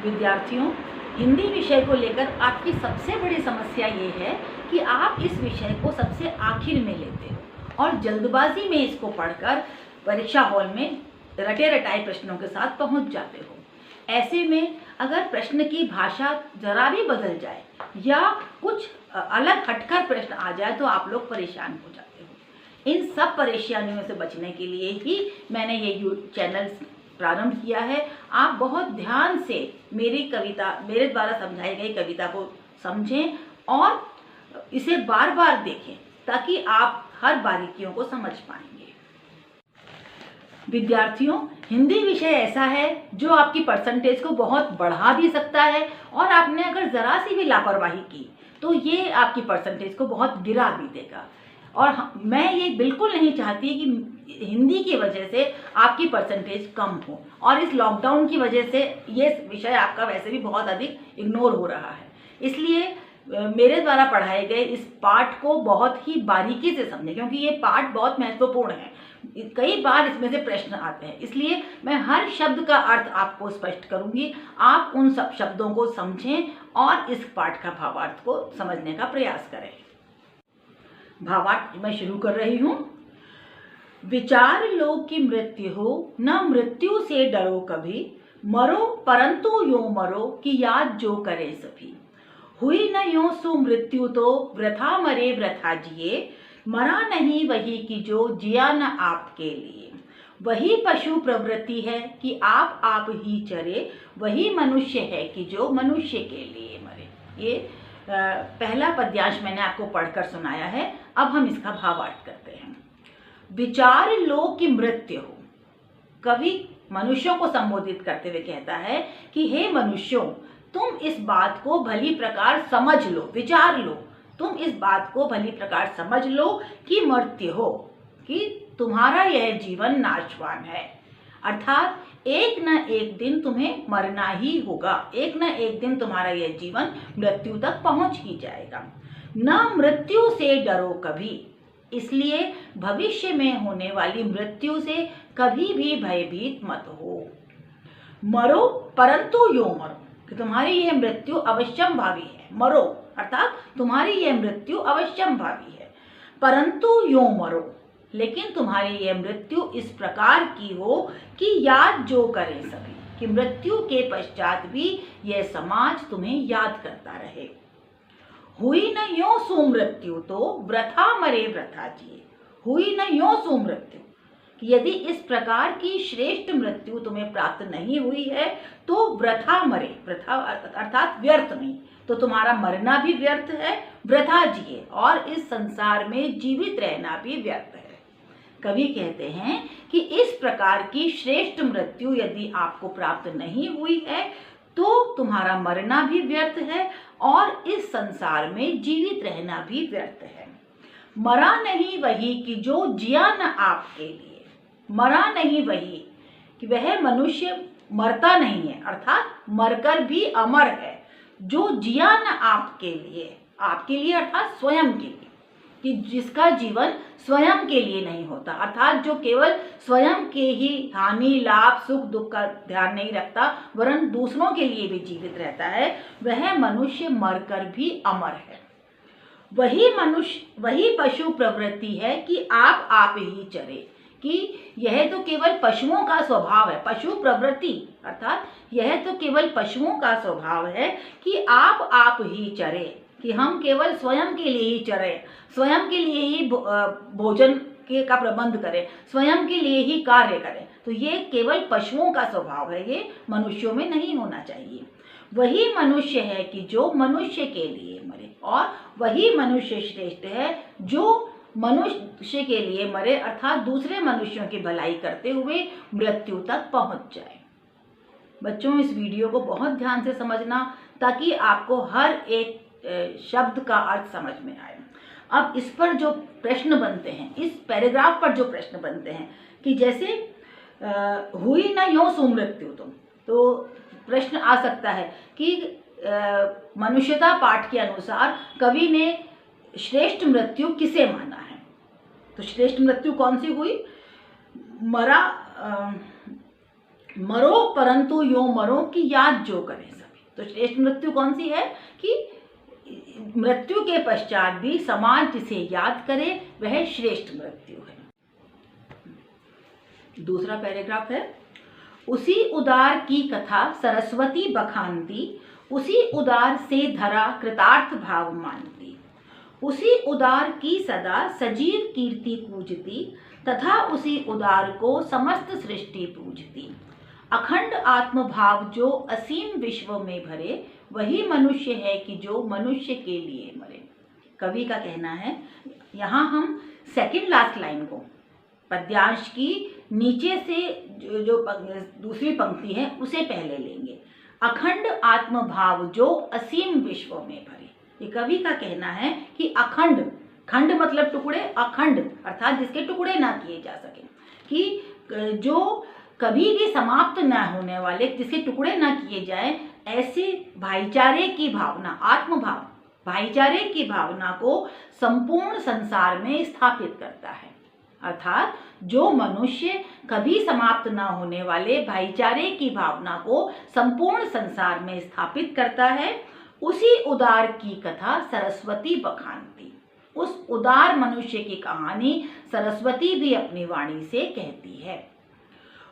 विद्यार्थियों, हिंदी विषय को लेकर आपकी सबसे बड़ी समस्या ये है कि आप इस विषय को सबसे आखिर में लेते हो और जल्दबाजी में इसको पढ़कर परीक्षा हॉल में रटे रटाए प्रश्नों के साथ पहुंच जाते हो। ऐसे में अगर प्रश्न की भाषा जरा भी बदल जाए या कुछ अलग हटकर प्रश्न आ जाए तो आप लोग परेशान हो जाते हो। इन सब परेशानियों से बचने के लिए ही मैंने ये चैनल प्रारंभ किया है। आप बहुत ध्यान से मेरे द्वारा समझाई गई कविता को समझें और इसे बार बार देखें ताकि आप हर बारीकियों को समझ पाएंगे। विद्यार्थियों, हिंदी विषय ऐसा है जो आपकी परसेंटेज को बहुत बढ़ा भी सकता है और आपने अगर ज़रा सी भी लापरवाही की तो ये आपकी परसेंटेज को बहुत गिरा भी देगा। और मैं ये बिल्कुल नहीं चाहती कि हिंदी की वजह से आपकी परसेंटेज कम हो और इस लॉकडाउन की वजह से ये विषय आपका वैसे भी बहुत अधिक इग्नोर हो रहा है। इसलिए मेरे द्वारा पढ़ाए गए इस पाठ को बहुत ही बारीकी से समझें क्योंकि ये पाठ बहुत महत्वपूर्ण है। कई बार इसमें से प्रश्न आते हैं, इसलिए मैं हर शब्द का अर्थ आपको स्पष्ट करूंगी। आप उन सब शब्दों को समझें और इस पाठ का भावार्थ को समझने का प्रयास करें। भावार्थ मैं शुरू कर रही हूँ। विचार लो कि मृत्यु हो, न मृत्यु से डरो कभी, मरो परंतु यूं मरो कि याद जो करे सभी। हुई न यूं सु मृत्यु तो वृथा मरे वृथा जिए, मरा नहीं वही कि जो जिया न आपके लिए। वही पशु प्रवृत्ति है कि आप ही चरे, वही मनुष्य है कि जो मनुष्य के लिए मरे। ये पहला पद्यांश मैंने आपको पढ़कर सुनाया है। अब हम इसका भावार्थ करते हैं। विचार लो कि मृत्यु हो। कवि मनुष्यों को संबोधित करते हुए कहता है कि हे मनुष्यों, तुम इस बात को भली प्रकार समझ लो, विचार लो, तुम इस बात को भली प्रकार समझ लो कि मृत्यु हो, कि तुम्हारा यह जीवन नाशवान है। अर्थात एक न एक दिन तुम्हें मरना ही होगा, एक न एक दिन तुम्हारा यह जीवन मृत्यु तक पहुंच ही जाएगा। न मृत्यु से डरो कभी, इसलिए भविष्य में होने वाली मृत्यु से कभी भी भयभीत मत हो। मरो परंतु यूं मरो, कि तुम्हारी यह मृत्यु अवश्यम भावी है। मरो अर्थात तुम्हारी यह मृत्यु अवश्यम भावी है, परंतु यूं मरो, लेकिन तुम्हारी यह मृत्यु इस प्रकार की हो कि याद जो करे सभी, कि मृत्यु के पश्चात भी यह समाज तुम्हें याद करता रहे। हुई न यो सु मृत्यु तो वृथा मरे वृथा जिए। हुई न यो सु मृत्यु, कि यदि इस प्रकार की श्रेष्ठ मृत्यु तुम्हें प्राप्त नहीं हुई है तो वृथा मरे, वृथा अर्थात व्यर्थ नहीं, तो तुम्हारा मरना भी व्यर्थ है, वृथा जिए और इस संसार में जीवित रहना भी व्यर्थ है। कवि कहते हैं कि इस प्रकार की श्रेष्ठ मृत्यु यदि आपको प्राप्त नहीं हुई है तो तुम्हारा मरना भी व्यर्थ है और इस संसार में जीवित रहना भी व्यर्थ है। मरा नहीं वही कि जो जिया न आपके लिए। मरा नहीं वही, कि वह मनुष्य मरता नहीं है, अर्थात मरकर भी अमर है, जो जिया न आपके लिए, आपके लिए अर्थात स्वयं के लिए, कि जिसका जीवन स्वयं के लिए नहीं होता, अर्थात जो केवल स्वयं के ही हानि लाभ सुख दुख का ध्यान नहीं रखता वरन दूसरों के लिए भी जीवित रहता है, वह मनुष्य मरकर भी अमर है। वही पशु प्रवृत्ति है कि आप ही चरे, कि यह तो केवल पशुओं का स्वभाव है। पशु प्रवृत्ति अर्थात यह तो केवल पशुओं का स्वभाव है कि आप ही चरे, कि हम केवल स्वयं के लिए ही चरें, स्वयं के लिए ही भोजन का प्रबंध करें, स्वयं के लिए ही कार्य करें। तो ये केवल पशुओं का स्वभाव है, ये मनुष्यों में नहीं होना चाहिए। वही मनुष्य है कि जो मनुष्य के लिए मरे, और वही मनुष्य श्रेष्ठ है जो मनुष्य के लिए मरे, अर्थात दूसरे मनुष्यों की भलाई करते हुए मृत्यु तक पहुंच जाए। बच्चों, इस वीडियो को बहुत ध्यान से समझना ताकि आपको हर एक शब्द का अर्थ समझ में आए। अब इस पर जो प्रश्न बनते हैं, इस पैराग्राफ पर जो प्रश्न बनते हैं कि जैसे हुई न यो सु मृत्यु तो प्रश्न आ सकता है कि मनुष्यता पाठ के अनुसार कवि ने श्रेष्ठ मृत्यु किसे माना है। तो श्रेष्ठ मृत्यु कौन सी हुई? मरो परंतु यो मरो कि याद जो करें सभी। तो श्रेष्ठ मृत्यु कौन सी है कि मृत्यु के पश्चात भी समाज जिसे याद करे वह श्रेष्ठ मृत्यु है। दूसरा पैराग्राफ है, उसी उदार की कथा सरस्वती बखानती, उसी उदार से धरा कृतार्थ भाव मानती, उसी उदार की सदा सजीव कीर्ति पूजती, तथा उसी उदार को समस्त सृष्टि पूजती। अखंड आत्मभाव जो असीम विश्व में भरे, वही मनुष्य है कि जो मनुष्य के लिए मरे। कवि का कहना है, यहाँ हम सेकंड लास्ट लाइन को पद्यांश की नीचे से जो दूसरी पंक्ति है उसे पहले लेंगे। अखंड आत्मभाव जो असीम विश्व में भरे। ये कवि का कहना है कि अखंड, खंड मतलब टुकड़े, अखंड अर्थात जिसके टुकड़े ना किए जा सके, कि जो कभी भी समाप्त ना होने वाले, जिसके टुकड़े ना किए जाए, ऐसे भाईचारे की भावना, आत्मभाव, भाईचारे की भावना को संपूर्ण संसार में स्थापित करता है। अर्थात जो मनुष्य कभी समाप्त ना होने वाले भाईचारे की भावना को संपूर्ण संसार में स्थापित करता है, उसी उदार की कथा सरस्वती बखानती। उस उदार मनुष्य की कहानी सरस्वती भी अपनी वाणी से कहती है।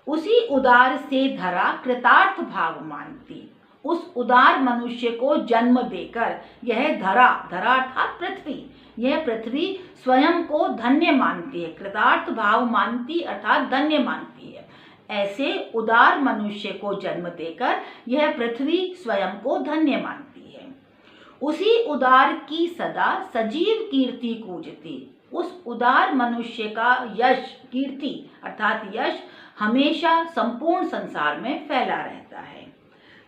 उसी उदार से धरा कृतार्थ भाव मानती। उस उदार मनुष्य को जन्म देकर यह धरा, धरा अर्थात पृथ्वी, यह पृथ्वी स्वयं को धन्य मानती है। कृतार्थ भाव मानती अर्थात धन्य मानती है। ऐसे उदार मनुष्य को जन्म देकर यह पृथ्वी स्वयं को धन्य मानती है। उसी उदार की सदा सजीव कीर्ति पूजती। उस उदार मनुष्य का यश, कीर्ति अर्थात यश हमेशा संपूर्ण संसार में फैला रहता है।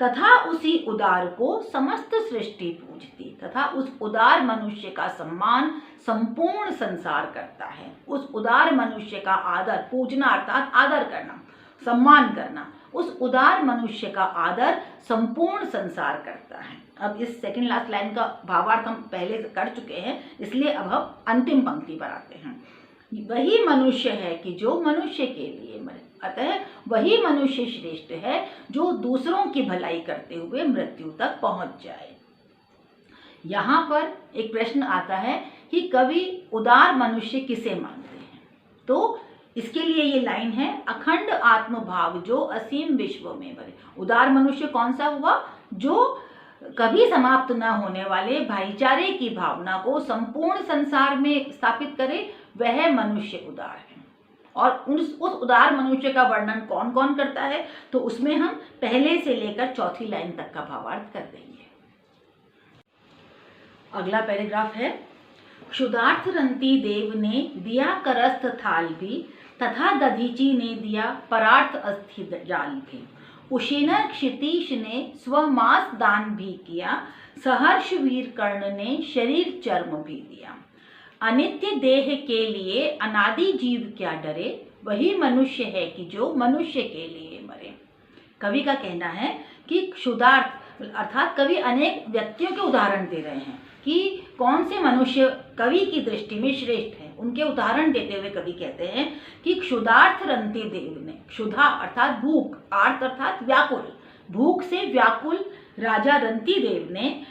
तथा उसी उदार को समस्त सृष्टि पूजती। तथा उस उदार मनुष्य का सम्मान संपूर्ण संसार करता है। उस उदार मनुष्य का आदर, पूजना अर्थात आदर करना, सम्मान करना, उस उदार मनुष्य का आदर संपूर्ण संसार करता है। अब इस सेकंड लास्ट लाइन का भावार्थ हम पहले कर चुके हैं, इसलिए अब हम अंतिम पंक्ति पर आते हैं। वही मनुष्य है कि जो मनुष्य के लिए मरे। अतः वही मनुष्य श्रेष्ठ है जो दूसरों की भलाई करते हुए मृत्यु तक पहुंच जाए। यहाँ पर एक प्रश्न आता है कि कवि उदार मनुष्य किसे मानते हैं। तो इसके लिए ये लाइन है, अखंड आत्मभाव जो असीम विश्व में भरे। उदार मनुष्य कौन सा हुआ? जो कभी समाप्त न होने वाले भाईचारे की भावना को संपूर्ण संसार में स्थापित करे, वह मनुष्य उदार है। और उस उदार मनुष्य का वर्णन कौन कौन करता है, तो उसमें हम पहले से लेकर चौथी लाइन तक का भावार्थ कर देंगे। अगला पैराग्राफ है, क्षुधार्थ रंती देव ने दिया करस्थ थाल भी, तथा दधीची ने दिया परार्थ अस्थि जाल भी। उशीनर क्षितीश ने स्वमास दान भी किया, सहर्ष वीर कर्ण ने शरीर चर्म भी दिया। अनित्य देह के लिए अनादि जीव क्या डरे, वही मनुष्य है कि जो मनुष्य के लिए मरे। कवि का कहना है कि क्षुधार्थ अर्थात कवि अनेक व्यक्तियों के उदाहरण दे रहे हैं कि कौन से मनुष्य कवि की दृष्टि में श्रेष्ठ हैं। उनके उदाहरण देते हुए कवि कहते हैं कि क्षुधार्थ रंती देव ने, क्षुधा अर्थात भूख, आर्त अर्थात व्याकुल, भूख से व्याकुल राजा रंती देव ने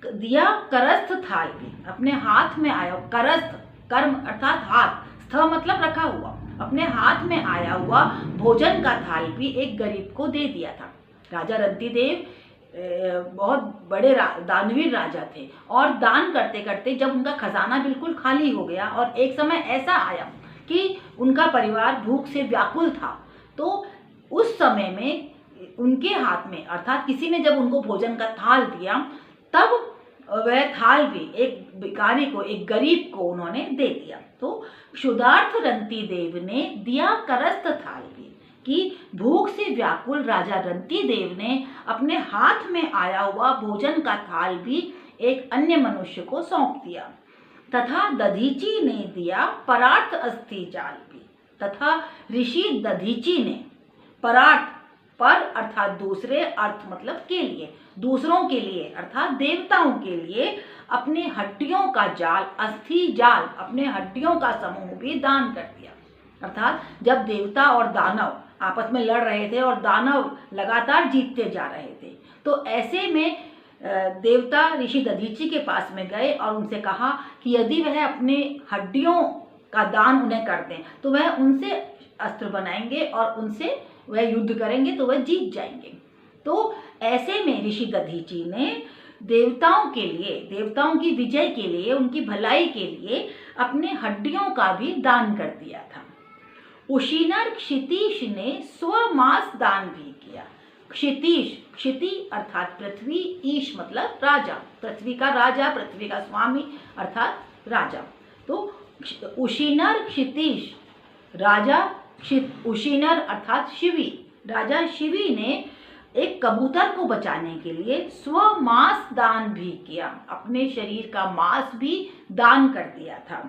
दिया करस्थ थाल भी, अपने हाथ में आया, करस्थ कर्म अर्थात हाथ, स्थ मतलब रखा हुआ, अपने हाथ में आया हुआ भोजन का थाल भी एक गरीब को दे दिया था। राजा रंती देव बहुत बड़े दानवीर राजा थे और दान करते करते जब उनका खजाना बिल्कुल खाली हो गया और एक समय ऐसा आया कि उनका परिवार भूख से व्याकुल था, तो उस समय में उनके हाथ में अर्थात किसी ने जब उनको भोजन का थाल दिया, तब वह थाल भी एक भिखारी को, एक गरीब को उन्होंने दे दिया। तो क्षुधार्थ रंती देव ने दिया करस्थ थाल भी, कि भूख से व्याकुल राजा रंती देव ने अपने हाथ में आया हुआ भोजन का थाल भी एक अन्य मनुष्य को सौंप दिया। तथा दधीची ने दिया परार्थ अस्थि जाल भी, तथा ऋषि दधीची ने परार्थ, पर अर्थात दूसरे, अर्थ मतलब के लिए, दूसरों के लिए अर्थात देवताओं के लिए अपने हड्डियों का जाल, अस्थि जाल, अपने हड्डियों का समूह भी दान कर दिया। अर्थात जब देवता और दानव आपस में लड़ रहे थे और दानव लगातार जीतते जा रहे थे। तो ऐसे में देवता ऋषि दधीचि के पास में गए और उनसे कहा कि यदि वह अपने हड्डियों का दान उन्हें कर दें तो वह उनसे अस्त्र बनाएंगे और उनसे वह युद्ध करेंगे तो वह जीत जाएंगे। तो ऐसे में ऋषि दधीचि ने देवताओं के लिए, देवताओं की विजय के लिए, उनकी भलाई के लिए अपने हड्डियों का भी दान कर दिया था। उशीनर क्षितीश ने स्वमांस दान भी किया। क्षितीश, क्षिति अर्थात पृथ्वी, ईश मतलब राजा, पृथ्वी का राजा, पृथ्वी का स्वामी अर्थात राजा। तो उशीनर क्षितीश, राजा उशीनर अर्थात शिवी, राजा शिवी ने एक कबूतर को बचाने के लिए स्वमांस दान भी किया, अपने शरीर का मांस भी दान कर दिया था।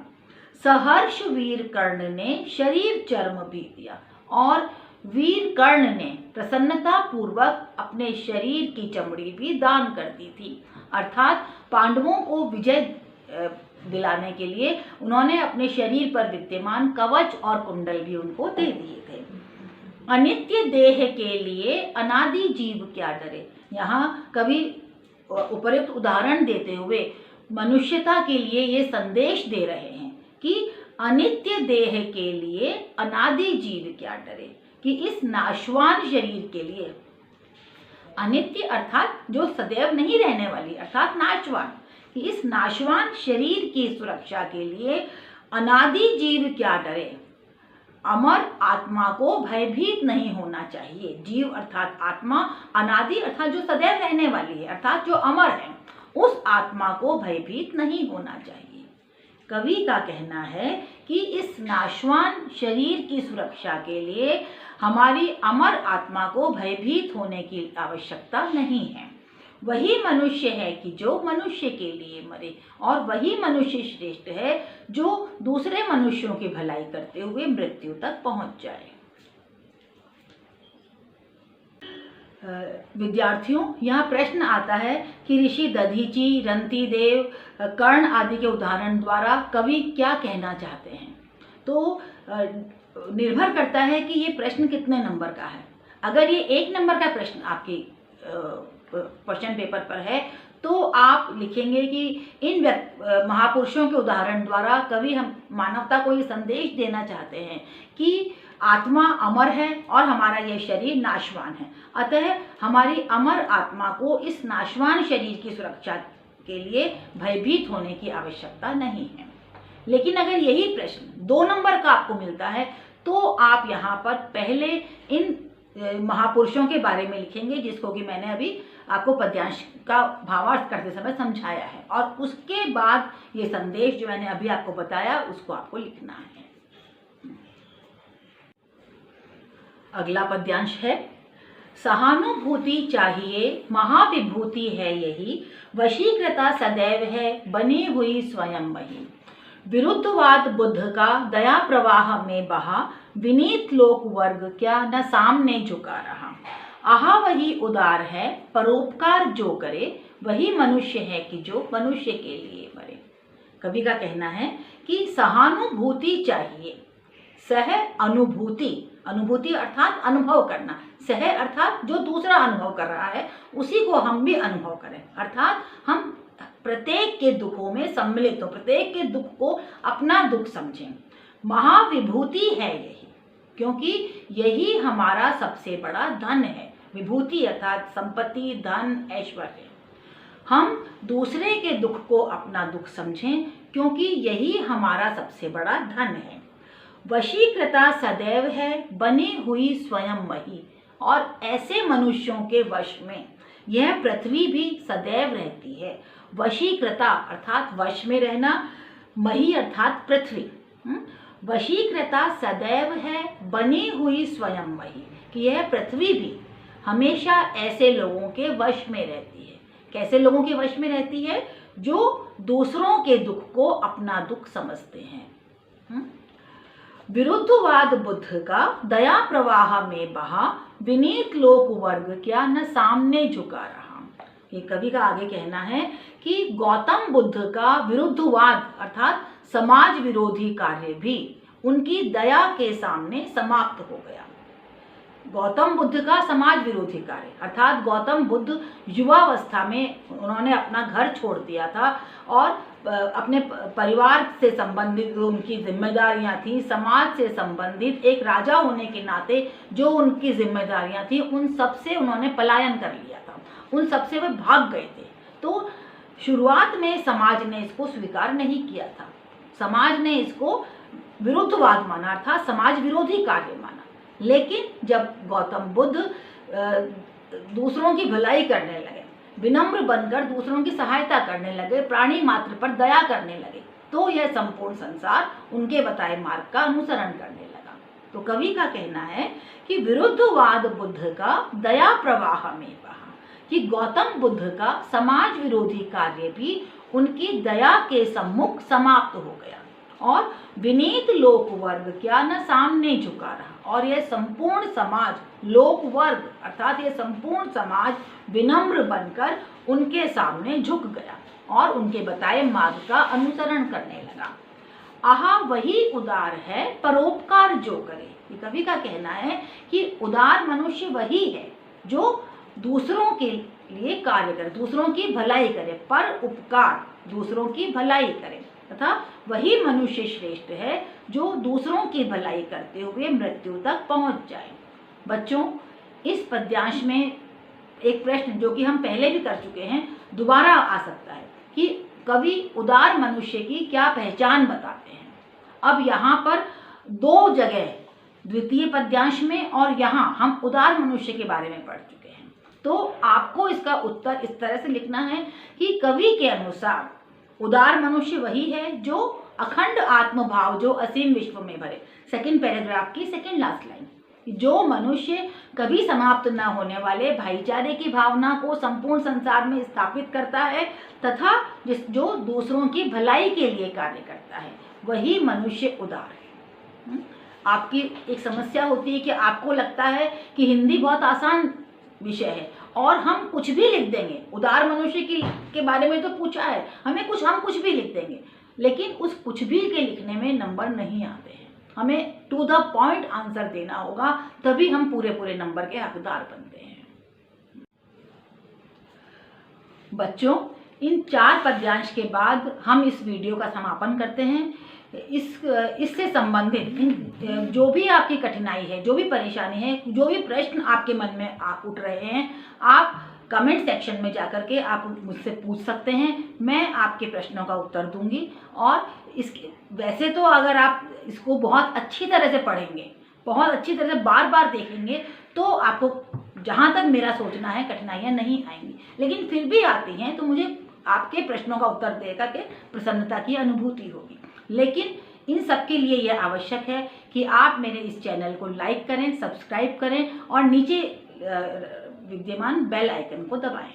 सहर्ष वीर कर्ण ने शरीर चर्म भी दिया और वीर कर्ण ने प्रसन्नता पूर्वक अपने शरीर की चमड़ी भी दान कर दी थी। अर्थात पांडवों को विजय दिलाने के लिए उन्होंने अपने शरीर पर विद्यमान कवच और कुंडल भी उनको दे दिए थे। अनित्य देह के लिए अनादि जीव क्या डरे। यहाँ कवि उपयुक्त उदाहरण देते हुए मनुष्यता के लिए ये संदेश दे रहे हैं कि अनित्य देह के लिए अनादि जीव क्या डरे, कि इस नाशवान शरीर के लिए, अनित्य अर्थात जो सदैव नहीं रहने वाली अर्थात नाशवान, कि इस नाशवान शरीर की सुरक्षा के लिए अनादि जीव क्या डरे। अमर आत्मा को भयभीत नहीं होना चाहिए। जीव अर्थात आत्मा, अनादि अर्थात जो सदैव रहने वाली है अर्थात जो अमर है, उस आत्मा को भयभीत नहीं होना चाहिए। कवि का कहना है कि इस नाशवान शरीर की सुरक्षा के लिए हमारी अमर आत्मा को भयभीत होने की आवश्यकता नहीं है। वही मनुष्य है कि जो मनुष्य के लिए मरे, और वही मनुष्य श्रेष्ठ है जो दूसरे मनुष्यों की भलाई करते हुए मृत्यु तक पहुंच जाए। विद्यार्थियों, यहाँ प्रश्न आता है कि ऋषि दधीचि, रंतिदेव, कर्ण आदि के उदाहरण द्वारा कवि क्या कहना चाहते हैं। तो निर्भर करता है कि ये प्रश्न कितने नंबर का है। अगर ये 1 नंबर का प्रश्न आपकी क्वेश्चन पेपर पर है तो आप लिखेंगे कि इन महापुरुषों के उदाहरण द्वारा कवि हम मानवता को ये संदेश देना चाहते हैं कि आत्मा अमर है और हमारा यह शरीर नाशवान है, अतः हमारी अमर आत्मा को इस नाशवान शरीर की सुरक्षा के लिए भयभीत होने की आवश्यकता नहीं है। लेकिन अगर यही प्रश्न 2 नंबर का आपको मिलता है तो आप यहाँ पर पहले इन महापुरुषों के बारे में लिखेंगे जिसको कि मैंने अभी आपको पद्यांश का भावार्थ करते समय समझाया है, और उसके बाद ये संदेश जो मैंने अभी आपको बताया उसको आपको लिखना है। अगला पद्यांश है, सहानुभूति चाहिए महाविभूति है यही, वशीकृता सदैव है बनी हुई स्वयं वही। विरुद्धवाद बुद्ध का दया प्रवाह में बहा, विनीत लोक वर्ग क्या न सामने झुका रहा। आहा वही उदार है परोपकार जो करे, वही मनुष्य है कि जो मनुष्य के लिए मरे। कवि का कहना है कि सहानुभूति चाहिए। सह अनुभूति, अनुभूति अर्थात अनुभव करना, सह अर्थात जो दूसरा अनुभव कर रहा है उसी को हम भी अनुभव करें, अर्थात हम प्रत्येक के दुखों में सम्मिलित हो, प्रत्येक के दुख को अपना दुख समझें। महाविभूति है यही, क्योंकि यही हमारा सबसे बड़ा धन है। विभूति अर्थात संपत्ति, धन, ऐश्वर्य। हम दूसरे के दुख को अपना दुख समझें क्योंकि यही हमारा सबसे बड़ा धन है। वशीकृता सदैव है बनी हुई स्वयं वही, और ऐसे मनुष्यों के वश में यह पृथ्वी भी सदैव रहती है। वशीकृता अर्थात वश में रहना, मही अर्थात पृथ्वी। वशीकृता सदैव है बनी हुई स्वयं वही, कि यह पृथ्वी भी हमेशा ऐसे लोगों के वश में रहती है। कैसे लोगों के वश में रहती है? जो दूसरों के दुख को अपना दुख समझते हैं। विरुद्धवाद बुद्ध का दया प्रवाह में बहा, विनीत लोक वर्ग क्या न सामने झुका रहा। ये कवि का आगे कहना है कि गौतम बुद्ध का विरुद्धवाद अर्थात समाज विरोधी कार्य भी उनकी दया के सामने समाप्त हो गया। गौतम बुद्ध का समाज विरोधी कार्य, अर्थात गौतम बुद्ध युवावस्था में उन्होंने अपना घर छोड़ दिया था और अपने परिवार से संबंधित उनकी जिम्मेदारियां थी, समाज से संबंधित एक राजा होने के नाते जो उनकी जिम्मेदारियां थी, उन सब से उन्होंने पलायन कर लिया था, उन सब से वे भाग गए थे। तो शुरुआत में समाज ने इसको स्वीकार नहीं किया था, समाज ने इसको विरुद्धवाद माना, अर्थात समाज विरोधी कार्य माना। लेकिन जब गौतम बुद्ध दूसरों की भलाई करने लगे, विनम्र बनकर दूसरों की सहायता करने लगे, प्राणी मात्र पर दया करने लगे, तो यह संपूर्ण संसार उनके बताए मार्ग का अनुसरण करने लगा। तो कवि का कहना है कि विरुद्धवाद बुद्ध का दया प्रवाह में बहा, कि गौतम बुद्ध का समाज विरोधी कार्य भी उनकी दया के सम्मुख समाप्त हो गया और विनीत लोक वर्ग क्या न सामने झुका रहा, और यह संपूर्ण समाज, लोक वर्ग अर्थात यह संपूर्ण समाज विनम्र बनकर उनके सामने झुक गया और उनके बताए मार्ग का अनुसरण करने लगा। आहा वही उदार है परोपकार जो करे, ये कवि का कहना है कि उदार मनुष्य वही है जो दूसरों के लिए कार्य करे, दूसरों की भलाई करे, पर उपकार, दूसरों की भलाई करे, तथा वही मनुष्य श्रेष्ठ है जो दूसरों की भलाई करते हुए मृत्यु तक पहुंच जाए। बच्चों, इस पद्यांश में एक प्रश्न जो कि हम पहले भी कर चुके हैं दोबारा आ सकता है कि कवि उदार मनुष्य की क्या पहचान बताते हैं। अब यहाँ पर दो जगह, द्वितीय पद्यांश में और यहाँ हम उदार मनुष्य के बारे में पढ़ चुके हैं, तो आपको इसका उत्तर इस तरह से लिखना है कि कवि के अनुसार उदार मनुष्य वही है जो अखंड आत्मभाव जो असीम विश्व में भरे, सेकंड पैराग्राफ की सेकंड लास्ट लाइन, जो मनुष्य कभी समाप्त न होने वाले भाईचारे की भावना को संपूर्ण संसार में स्थापित करता है तथा जो दूसरों की भलाई के लिए कार्य करता है, वही मनुष्य उदार है। आपकी एक समस्या होती है कि आपको लगता है कि हिंदी बहुत आसान विषय है और हम कुछ भी लिख देंगे, उदार मनुष्य के बारे में तो पूछा है, हम कुछ भी लिख देंगे, लेकिन उस कुछ भी के लिखने में नंबर नहीं आते हैं। हमें टू द पॉइंट आंसर देना होगा, तभी हम पूरे नंबर के हकदार बनते हैं। बच्चों, इन 4 पद्यांश के बाद हम इस वीडियो का समापन करते हैं। इससे संबंधित जो भी आपकी कठिनाई है, जो भी परेशानी है, जो भी प्रश्न आपके मन में उठ रहे हैं, आप कमेंट सेक्शन में जाकर के आप मुझसे पूछ सकते हैं, मैं आपके प्रश्नों का उत्तर दूंगी। और इसके वैसे तो अगर आप इसको बहुत अच्छी तरह से पढ़ेंगे, बहुत अच्छी तरह से बार बार देखेंगे, तो आपको जहाँ तक मेरा सोचना है कठिनाइयाँ नहीं आएंगी, लेकिन फिर भी आती हैं तो मुझे आपके प्रश्नों का उत्तर देकर के प्रसन्नता की अनुभूति होगी। लेकिन इन सब के लिए यह आवश्यक है कि आप मेरे इस चैनल को लाइक करें, सब्सक्राइब करें और नीचे विद्यमान बेल आइकन को दबाएं।